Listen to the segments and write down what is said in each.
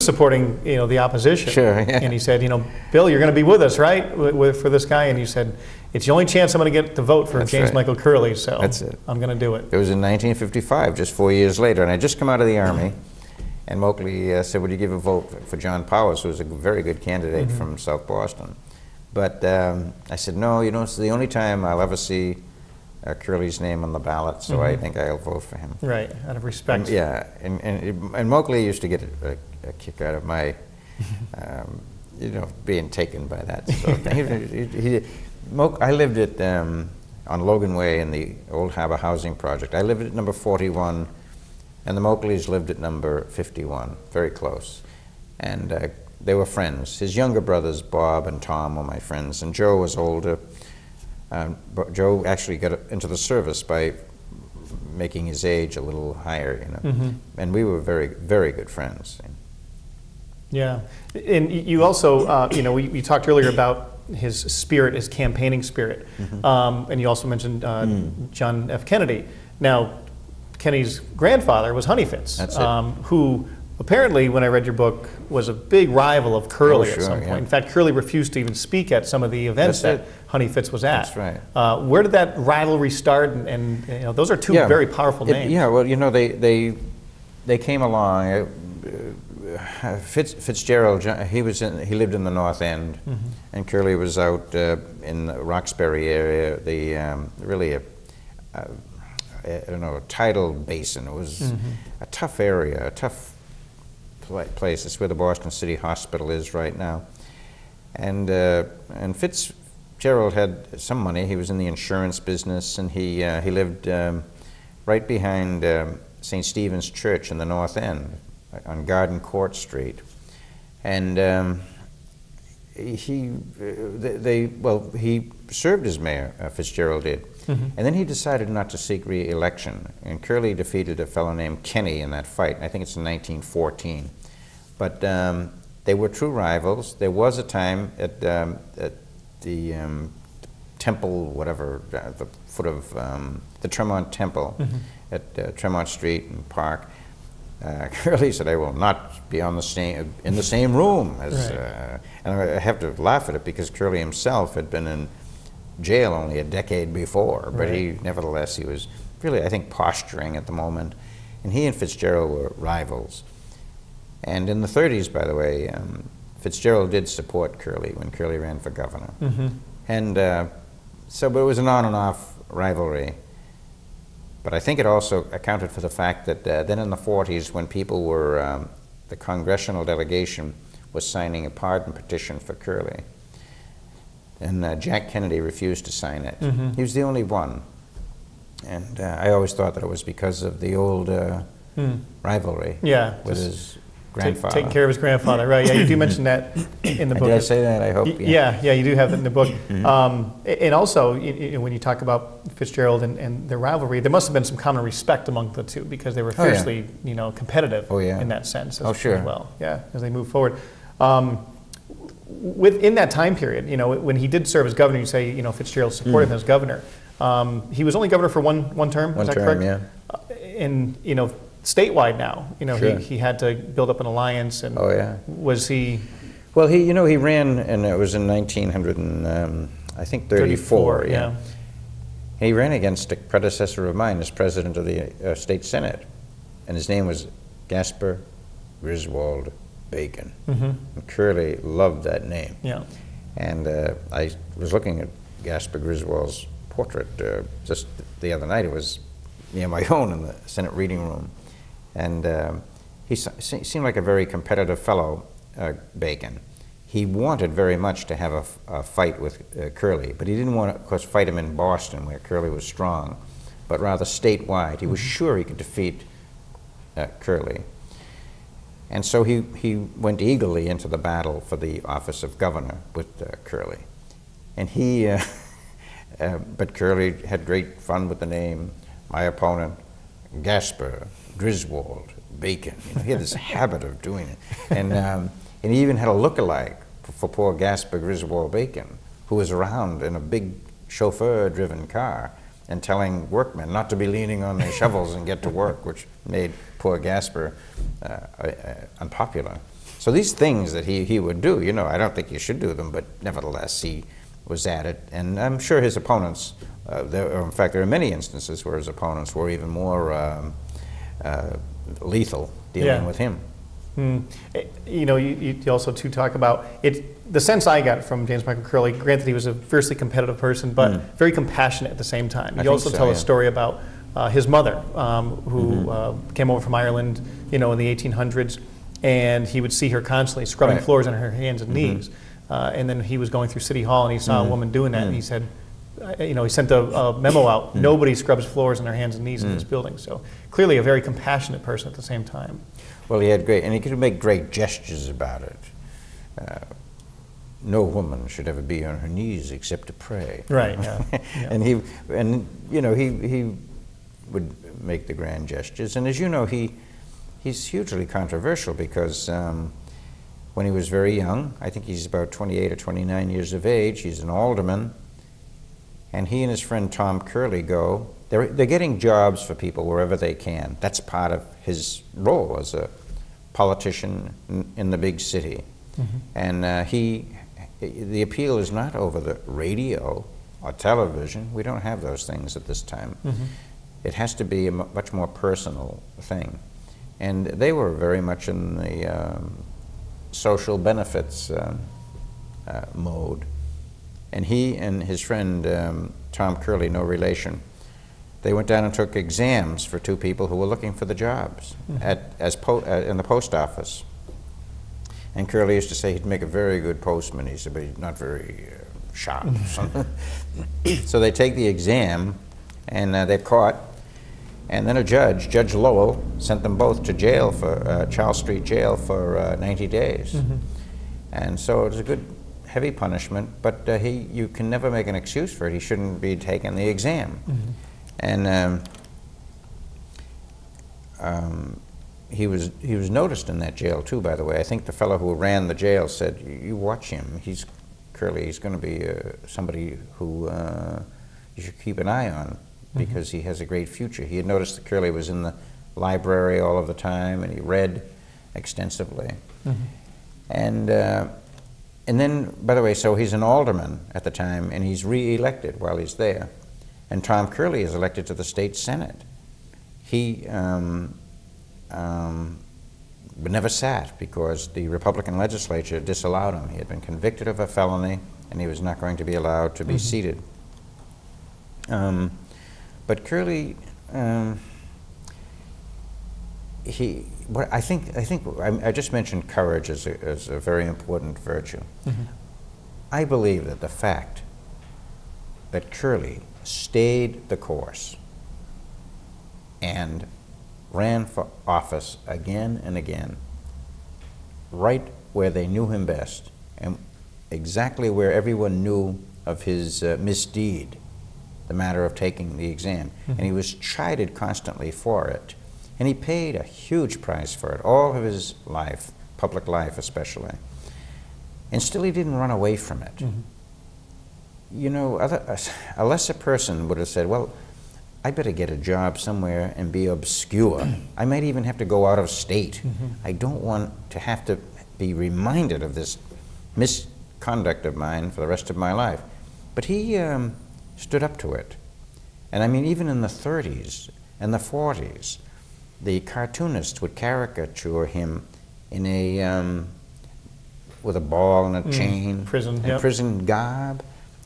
supporting, the opposition. Sure, yeah. And he said, Bill, you're going to be with us, right, for this guy? And you said, it's the only chance I'm going to get to vote for James Michael Curley, so that's it. I'm going to do it. It was in 1955, just 4 years later, and I just come out of the Army, and Moakley said, would you give a vote for John Powers, who was a very good candidate from South Boston? But I said, no, it's the only time I'll ever see Curley's name on the ballot, so I think I'll vote for him. Right, out of respect. And Moakley used to get a kick out of my, being taken by that sort of thing. I lived at, on Logan Way in the Old Harbor Housing Project. I lived at number 41, and the Moakleys lived at number 51, very close. And they were friends. His younger brothers, Bob and Tom, were my friends, and Joe was older. But Joe actually got into the service by making his age a little higher, and we were very, very good friends. Yeah, and you also, we talked earlier about his spirit, his campaigning spirit, and you also mentioned John F. Kennedy. Now, Kennedy's grandfather was Honey Fitz, who apparently, when I read your book, was a big rival of Curley at some point. In fact, Curley refused to even speak at some of the events that Honey Fitz was at. That's right. Where did that rivalry start? And those are two very powerful names. Well, they came along. Fitzgerald, he lived in the North End, and Curley was out in the Roxbury area. Really a tidal basin. It was a tough area, a tough place. It's where the Boston City Hospital is right now. And Fitzgerald had some money. He was in the insurance business, and he lived right behind St. Stephen's Church in the North End on Garden Court Street. And he served as mayor, Fitzgerald did. And then he decided not to seek re-election, and Curley defeated a fellow named Kenny in that fight. I think it's in 1914. But they were true rivals. There was a time at the temple, whatever, the foot of the Tremont Temple at Tremont Street and Park. Curley said, "I will not be in the same room as." And I have to laugh at it because Curley himself had been in jail only a decade before, but nevertheless, he was really, I think, posturing at the moment. And he and Fitzgerald were rivals. And in the 30s, by the way, Fitzgerald did support Curley when Curley ran for governor. And but it was an on and off rivalry. But I think it also accounted for the fact that then in the 40s, when people were, the congressional delegation was signing a pardon petition for Curley, and Jack Kennedy refused to sign it. He was the only one. And I always thought that it was because of the old rivalry with his grandfather. Taking care of his grandfather, right. Yeah, you do mention that in the book. Did I say that? I hope. Yeah, you do have that in the book. And also, when you talk about Fitzgerald and their rivalry, there must have been some common respect among the two because they were fiercely, competitive in that sense as well. Yeah, as they move forward. Within that time period, when he did serve as governor, you say, Fitzgerald supported him as governor. He was only governor for one term. Is that correct? Yeah. And statewide now, he had to build up an alliance. And was he? Well, he ran, and it was in 1934. Yeah. He ran against a predecessor of mine as president of the state senate, and his name was Gaspar Griswold Bacon. And Curley loved that name. Yeah. And I was looking at Gaspar Griswold's portrait just the other night. It was near my own in the Senate reading room. And he seemed like a very competitive fellow, Bacon. He wanted very much to have a fight with Curley, but he didn't want to, of course, fight him in Boston where Curley was strong, but rather statewide. He was sure he could defeat Curley. And so he went eagerly into the battle for the office of governor with Curley. And but Curley had great fun with the name. My opponent, Gaspar Griswold Bacon. He had this habit of doing it. And he even had a look-alike for poor Gaspar Griswold Bacon, who was around in a big chauffeur-driven car and telling workmen not to be leaning on their shovels and get to work, which made poor Gaspar unpopular. So these things that he would do, you know, I don't think you should do them, but nevertheless, he was at it. And I'm sure his opponents, in fact, there are many instances where his opponents were even more lethal dealing with him. You know, you also too talk about it. The sense I got from James Michael Curley, granted he was a fiercely competitive person, but very compassionate at the same time. You also tell a story about his mother, who came over from Ireland, you know, in the 1800s, and he would see her constantly scrubbing floors on her hands and knees. And then he was going through City Hall and he saw a woman doing that, and he said, you know, he sent a memo out, nobody scrubs floors on their hands and knees in this building. So clearly a very compassionate person at the same time. Well, he had great, and he could make great gestures about it. No woman should ever be on her knees except to pray. Right. Yeah. And you know, he would make the grand gestures. And as you know, he's hugely controversial because when he was very young, I think he's about 28 or 29 years of age, he's an alderman, and he and his friend Tom Curley go. They're getting jobs for people wherever they can. That's part of his role as a politician in the big city. And the appeal is not over the radio or television. We don't have those things at this time. It has to be a much more personal thing. And they were very much in the social benefits mode. And he and his friend Tom Curley, no relation, they went down and took exams for two people who were looking for the jobs in the post office. And Curley used to say he'd make a very good postman. He said, but he's not very sharp. So they take the exam, and they're caught. And then a judge, Judge Lowell, sent them both to jail for Charles Street Jail for 90 days. And so it was a good, heavy punishment. But you can never make an excuse for it. He shouldn't be taking the exam. And he was noticed in that jail too, by the way. I think the fellow who ran the jail said, "You watch him. Curley. He's going to be somebody who you should keep an eye on because he has a great future." He had noticed that Curley was in the library all of the time, and he read extensively. And then, by the way, so he's an alderman at the time, and he's re-elected while he's there. And Tom Curley is elected to the state senate. He but never sat because the Republican legislature disallowed him. He had been convicted of a felony, and he was not going to be allowed to be seated. But Curley, I just mentioned courage as a very important virtue. I believe that the fact that Curley stayed the course and ran for office again and again, right where they knew him best, and exactly where everyone knew of his misdeed, the matter of taking the exam. And he was chided constantly for it. And he paid a huge price for it, all of his life, public life especially. And still he didn't run away from it. You know, a lesser person would have said, well, I better get a job somewhere and be obscure. I might even have to go out of state. I don't want to have to be reminded of this misconduct of mine for the rest of my life. But he stood up to it. And I mean, even in the 30s and the 40s, the cartoonists would caricature him in a with a ball and a chain, prison garb.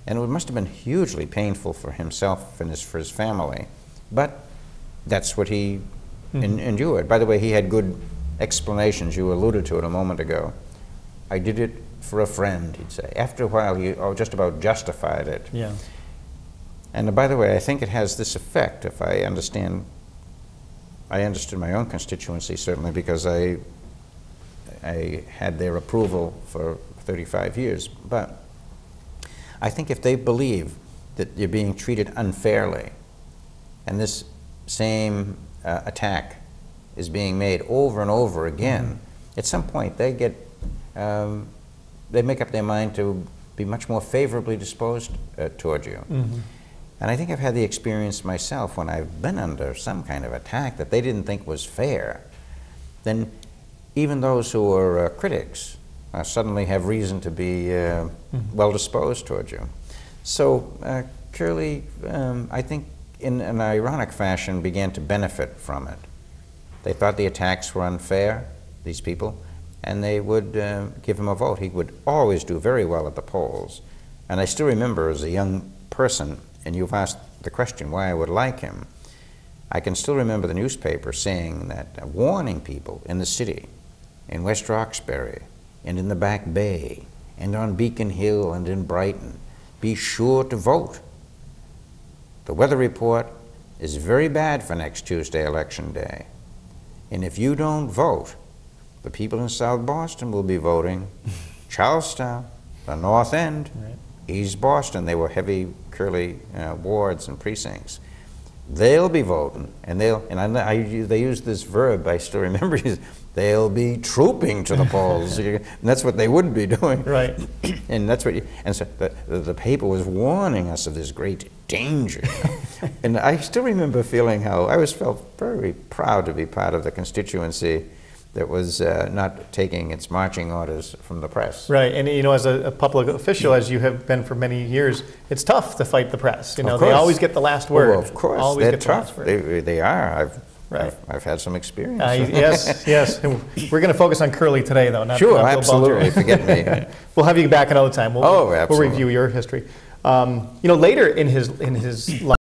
And it must have been hugely painful for himself and for his family. But that's what he endured. By the way, he had good explanations. You alluded to it a moment ago. I did it for a friend, he'd say. After a while, he just about justified it. Yeah. And by the way, I think it has this effect, if I understood my own constituency, certainly, because I had their approval for 35 years. But I think if they believe that you're being treated unfairly, and this same attack is being made over and over again, at some point they make up their mind to be much more favorably disposed toward you. And I think I've had the experience myself when I've been under some kind of attack that they didn't think was fair. Then even those who were critics suddenly have reason to be well disposed towards you. So Curly, I think, in an ironic fashion, began to benefit from it. They thought the attacks were unfair, these people, and they would give him a vote. He would always do very well at the polls. And I still remember as a young person, and you've asked the question why I would like him, I can still remember the newspaper saying that, warning people in the city, in West Roxbury, and in the Back Bay, and on Beacon Hill and in Brighton, be sure to vote. The weather report is very bad for next Tuesday, Election Day. And if you don't vote, the people in South Boston will be voting. Charlestown, the North End, right. East Boston, they were heavy Curly wards and precincts. They'll be voting, and they use this verb, I still remember, they'll be trooping to the polls. And that's what they would be doing. Right. And that's what and so the paper was warning us of this great danger. And I still remember feeling how I always felt very proud to be part of the constituency that was not taking its marching orders from the press. Right, and you know, as a public official, as you have been for many years, it's tough to fight the press. You know, they always get the last word. Well, of course, always they're get tough. The last word. They are. Right. I've had some experience. Yes, yes. And we're going to focus on Curly today, though. Not sure, not absolutely. Bulger. Forget me. We'll have you back another time. Absolutely. We'll review your history. You know, later in his life.